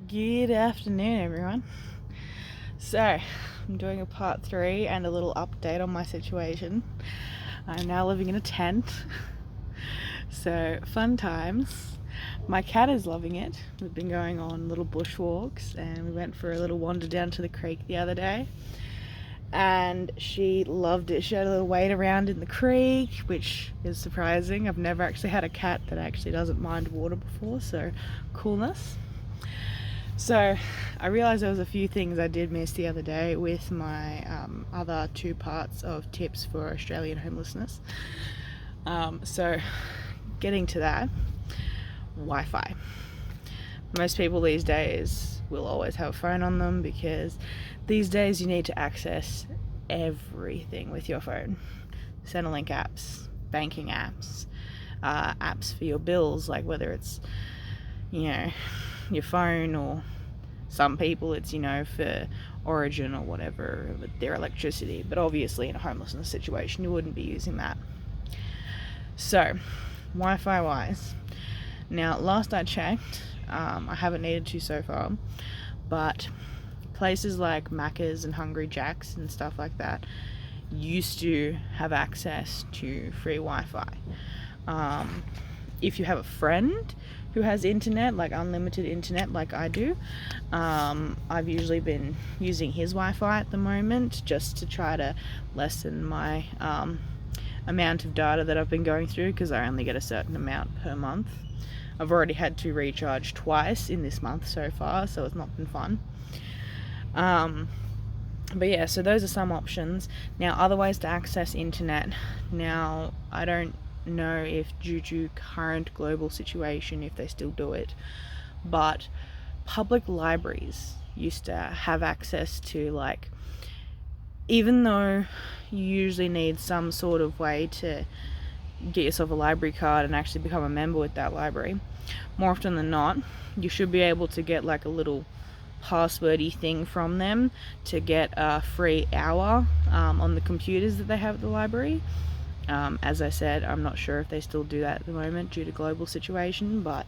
Good afternoon, everyone. So, I'm doing a part 3 and a little update on my situation. I'm now living in a tent. So, fun times. My cat is loving it. We've been going on little bushwalks and we went for a little wander down to the creek the other day. And she loved it. She had a little wade around in the creek, which is surprising. I've never actually had a cat that actually doesn't mind water before, so coolness. So I realised there was a few things I did miss the other day with my other 2 parts of tips for Australian homelessness. So getting to that, Wi-Fi. Most people these days will always have a phone on them because these days you need to access everything with your phone. Centrelink apps, banking apps, apps for your bills, like whether it's, your phone, or some people it's, for Origin or whatever, with their electricity. But obviously in a homelessness situation you wouldn't be using that. So, Wi-Fi wise, now last I checked, I haven't needed to so far, but places like Macca's and Hungry Jack's and stuff like that used to have access to free Wi-Fi. If you have a friend who has internet, like unlimited internet like I do, I've usually been using his Wi-Fi at the moment just to try to lessen my amount of data that I've been going through, because I only get a certain amount per month. I've already had to recharge twice in this month so far, so it's not been fun. But yeah, so those are some options. Now, other ways to access internet. Now, I don't know if due to current global situation if they still do it, but public libraries used to have access to, like, even though you usually need some sort of way to get yourself a library card and actually become a member with that library, more often than not you should be able to get like a little passwordy thing from them to get a free hour on the computers that they have at the library. As I said, I'm not sure if they still do that at the moment due to global situation, but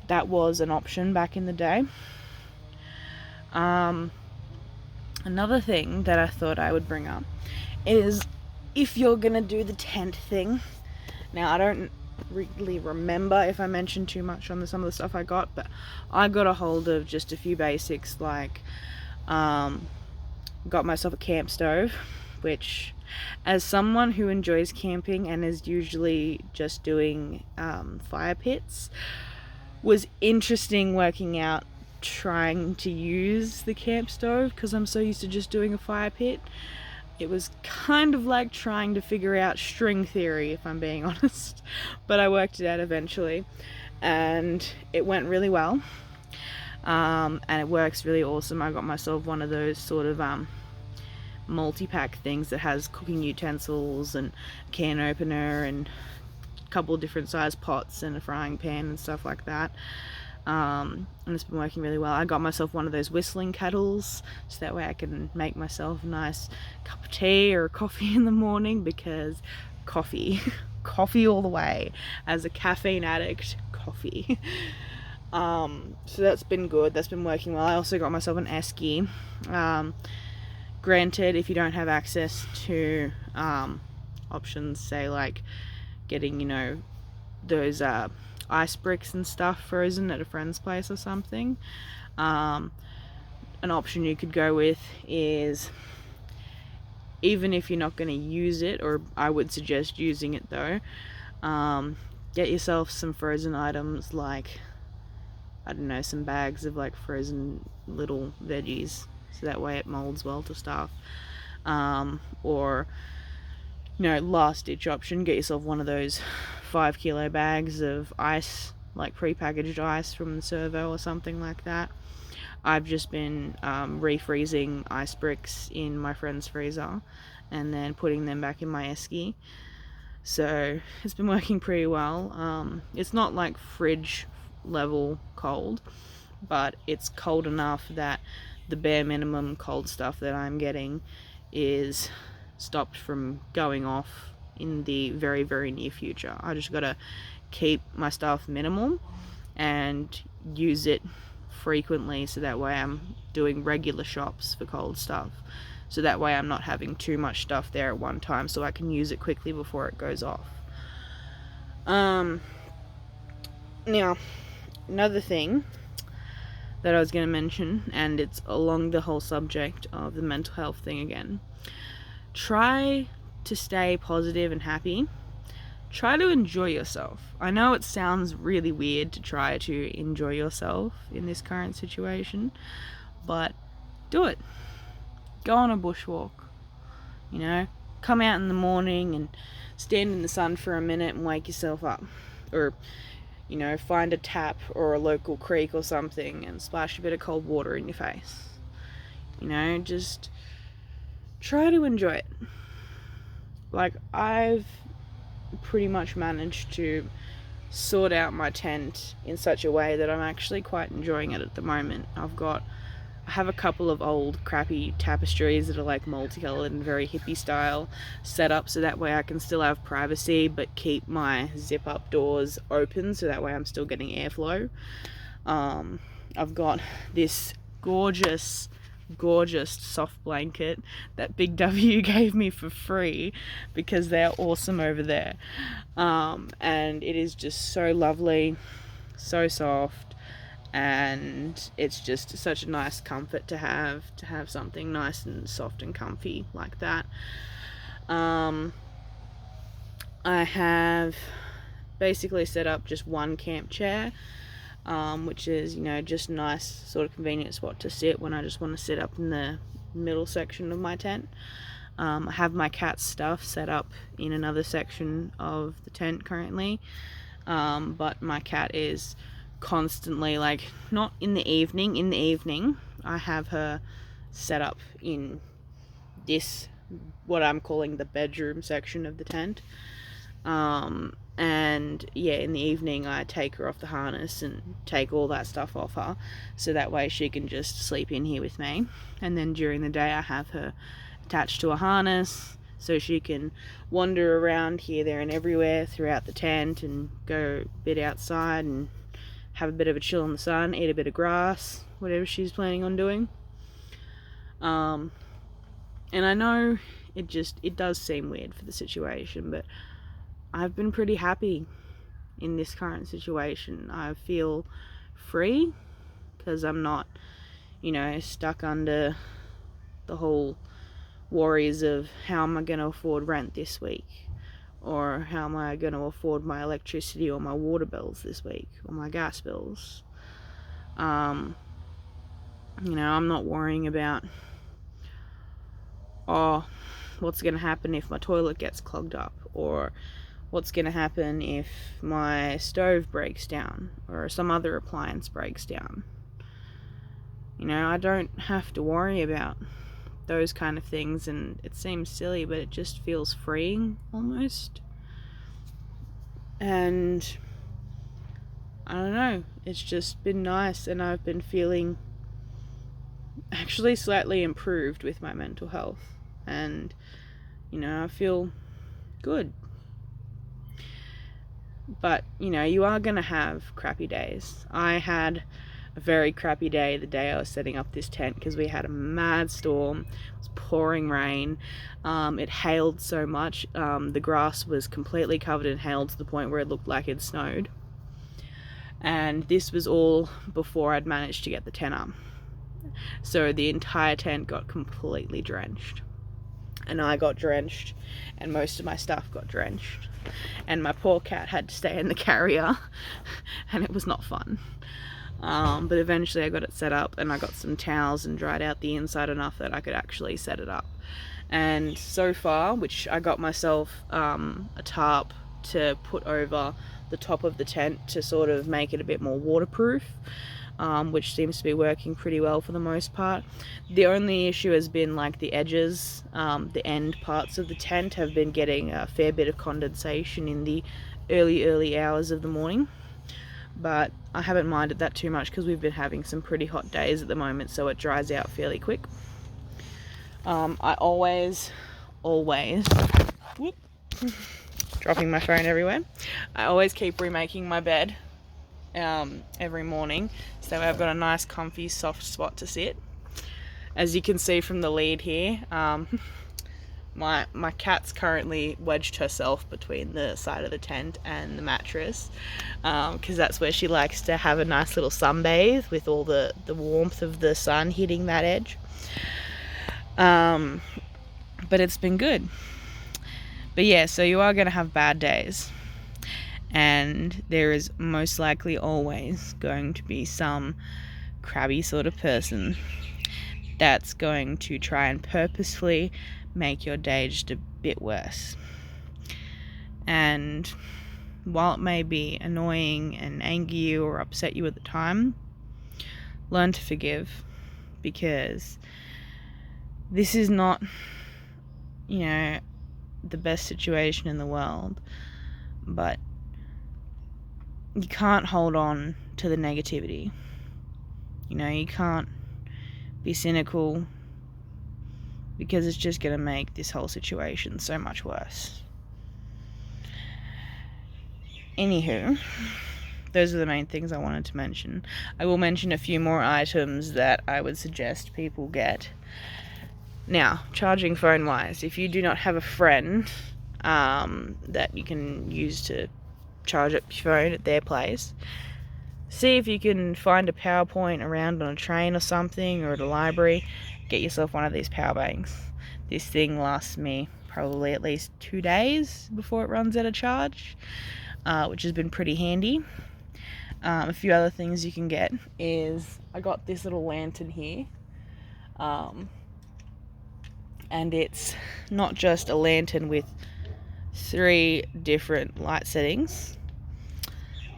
that was an option back in the day. Another thing that I thought I would bring up is, if you're gonna do the tent thing, now I don't really remember if I mentioned too much on some of the stuff I got, but I got a hold of just a few basics, like got myself a camp stove, which, as someone who enjoys camping and is usually just doing fire pits, was interesting working out trying to use the camp stove because I'm so used to just doing a fire pit. It was kind of like trying to figure out string theory, if I'm being honest, but I worked it out eventually and it went really well. And it works really awesome. I got myself one of those sort of multi-pack things that has cooking utensils and can opener and a couple of different size pots and a frying pan and stuff like that. And it's been working really well. I got myself one of those whistling kettles so that way I can make myself a nice cup of tea or coffee in the morning, because coffee all the way. As a caffeine addict, coffee. So that's been good. That's been working well. I also got myself an esky. Granted, if you don't have access to options, say like getting, those ice bricks and stuff frozen at a friend's place or something, an option you could go with is, even if you're not going to use it, or I would suggest using it though, get yourself some frozen items, like, I don't know, some bags of like frozen little veggies, so that way it molds well to stuff. Or, last ditch option, get yourself one of those 5 kilo bags of ice, like pre-packaged ice from the servo or something like that. I've just been refreezing ice bricks in my friend's freezer and then putting them back in my esky. So it's been working pretty well. It's not like fridge level cold, but it's cold enough that the bare minimum cold stuff that I'm getting is stopped from going off in the very, very near future. I just gotta keep my stuff minimal and use it frequently, so that way I'm doing regular shops for cold stuff, so that way I'm not having too much stuff there at one time, so I can use it quickly before it goes off. Now, another thing that I was going to mention, and it's along the whole subject of the mental health thing again. Try to stay positive and happy. Try to enjoy yourself. I know it sounds really weird to try to enjoy yourself in this current situation, but do it. Go on a bushwalk. You know, come out in the morning and stand in the sun for a minute and wake yourself up. Or, you know, find a tap or a local creek or something and splash a bit of cold water in your face. You know, just try to enjoy it. Like, I've pretty much managed to sort out my tent in such a way that I'm actually quite enjoying it at the moment. I have a couple of old crappy tapestries that are like multicolored and very hippie style set up, so that way I can still have privacy but keep my zip up doors open, so that way I'm still getting airflow. I've got this gorgeous soft blanket that Big W gave me for free because they're awesome over there, and it is just so lovely, so soft, and it's just such a nice comfort to have something nice and soft and comfy like that. I have basically set up just one camp chair, which is, you know, just a nice sort of convenient spot to sit when I just want to sit up in the middle section of my tent. I have my cat's stuff set up in another section of the tent currently, but my cat is constantly, like, not in the evening I have her set up in this, what I'm calling the bedroom section of the tent, and yeah, in the evening I take her off the harness and take all that stuff off her, so that way she can just sleep in here with me. And then during the day I have her attached to a harness so she can wander around here, there and everywhere throughout the tent and go a bit outside and have a bit of a chill in the sun, eat a bit of grass, whatever she's planning on doing. And I know it does seem weird for the situation, but I've been pretty happy in this current situation. I feel free because I'm not, you know, stuck under the whole worries of how am I going to afford rent this week, or how am I going to afford my electricity or my water bills this week, or my gas bills. You know, I'm not worrying about, what's going to happen if my toilet gets clogged up, or what's going to happen if my stove breaks down, or some other appliance breaks down. You know, I don't have to worry about those kind of things, and it seems silly, but it just feels freeing almost. And I don't know, it's just been nice, and I've been feeling actually slightly improved with my mental health, and you know, I feel good. But you know, you are gonna have crappy days. I had a very crappy day the day I was setting up this tent because we had a mad storm. It was pouring rain. It hailed so much. The grass was completely covered in hail to the point where it looked like it snowed. And this was all before I'd managed to get the tent up. So the entire tent got completely drenched. And I got drenched, and most of my stuff got drenched. And my poor cat had to stay in the carrier, and it was not fun. But eventually I got it set up, and I got some towels and dried out the inside enough that I could actually set it up. And so far, which I got myself a tarp to put over the top of the tent to sort of make it a bit more waterproof, which seems to be working pretty well for the most part. The only issue has been like the edges, the end parts of the tent have been getting a fair bit of condensation in the early hours of the morning. But I haven't minded that too much because we've been having some pretty hot days at the moment, so it dries out fairly quick. I always, whoop, dropping my phone everywhere. I always keep remaking my bed every morning, so I've got a nice comfy soft spot to sit. As you can see from the lead here, my cat's currently wedged herself between the side of the tent and the mattress, because that's where she likes to have a nice little sunbathe with all the warmth of the sun hitting that edge. But it's been good. But yeah, so you are going to have bad days, and there is most likely always going to be some crabby sort of person that's going to try and purposefully make your day just a bit worse. And while it may be annoying and anger you or upset you at the time, learn to forgive, because this is not, the best situation in the world, but you can't hold on to the negativity. You can't be cynical, because it's just going to make this whole situation so much worse. Anywho, those are the main things I wanted to mention. I will mention a few more items that I would suggest people get. Now, charging phone wise, if you do not have a friend that you can use to charge up your phone at their place, see if you can find a power point around on a train or something, or at a library. Get yourself one of these power banks. This thing lasts me probably at least 2 days before it runs out of charge, which has been pretty handy. A few other things you can get is, I got this little lantern here, and it's not just a lantern with 3 different light settings,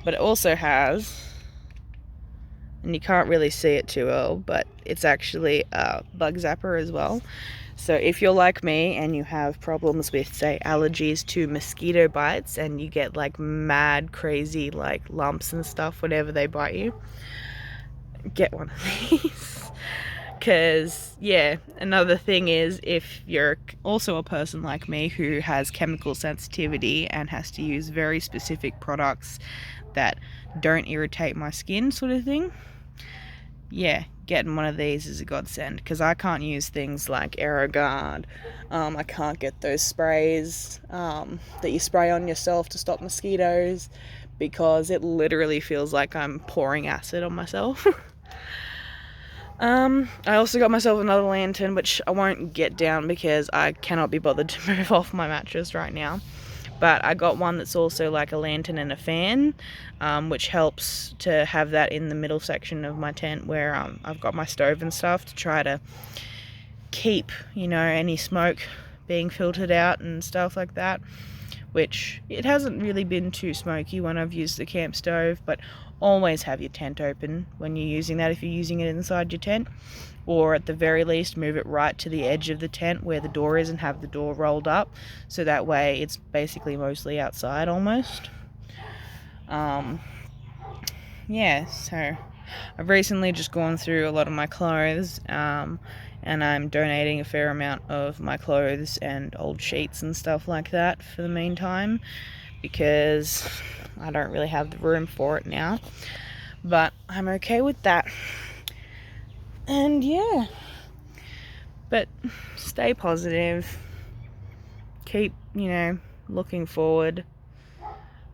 but it also has, and you can't really see it too well, but it's actually a bug zapper as well. So if you're like me and you have problems with, say, allergies to mosquito bites, and you get like mad crazy like lumps and stuff whenever they bite you, get one of these. Because another thing is, if you're also a person like me who has chemical sensitivity and has to use very specific products that don't irritate my skin, sort of thing, getting one of these is a godsend, because I can't use things like AeroGuard. I can't get those sprays that you spray on yourself to stop mosquitoes, because it literally feels like I'm pouring acid on myself. I also got myself another lantern, which I won't get down because I cannot be bothered to move off my mattress right now. But I got one that's also like a lantern and a fan, which helps to have that in the middle section of my tent where I've got my stove and stuff, to try to keep, any smoke being filtered out and stuff like that, which it hasn't really been too smoky when I've used the camp stove. But always have your tent open when you're using that, if you're using it inside your tent, or at the very least move it right to the edge of the tent where the door is, and have the door rolled up, so that way it's basically mostly outside almost. So I've recently just gone through a lot of my clothes, and I'm donating a fair amount of my clothes and old sheets and stuff like that for the meantime, because I don't really have the room for it now. But I'm okay with that. And but stay positive, keep, looking forward,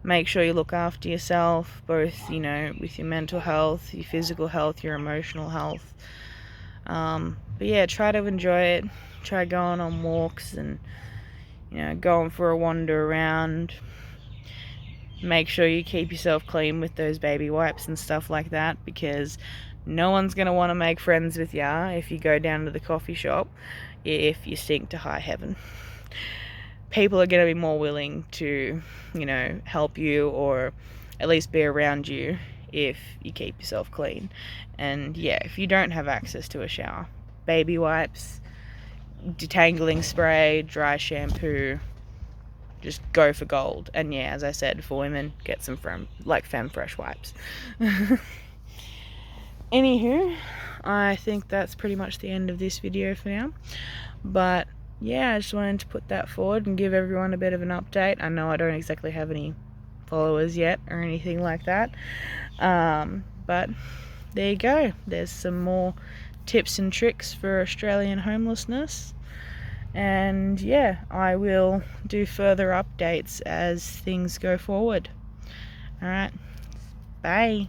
make sure you look after yourself, both, with your mental health, your physical health, your emotional health. But try to enjoy it. Try going on walks and, going for a wander around. Make sure you keep yourself clean with those baby wipes and stuff like that, because no one's going to want to make friends with ya if you go down to the coffee shop if you stink to high heaven. People are going to be more willing to, help you, or at least be around you, if you keep yourself clean. And if you don't have access to a shower, baby wipes, detangling spray, dry shampoo, just go for gold. And as I said, for women, get some Femme Fresh wipes. Anywho, I think that's pretty much the end of this video for now. But I just wanted to put that forward and give everyone a bit of an update. I know I don't exactly have any followers yet or anything like that. But there you go. There's some more tips and tricks for Australian homelessness. And yeah, I will do further updates as things go forward. Alright, bye.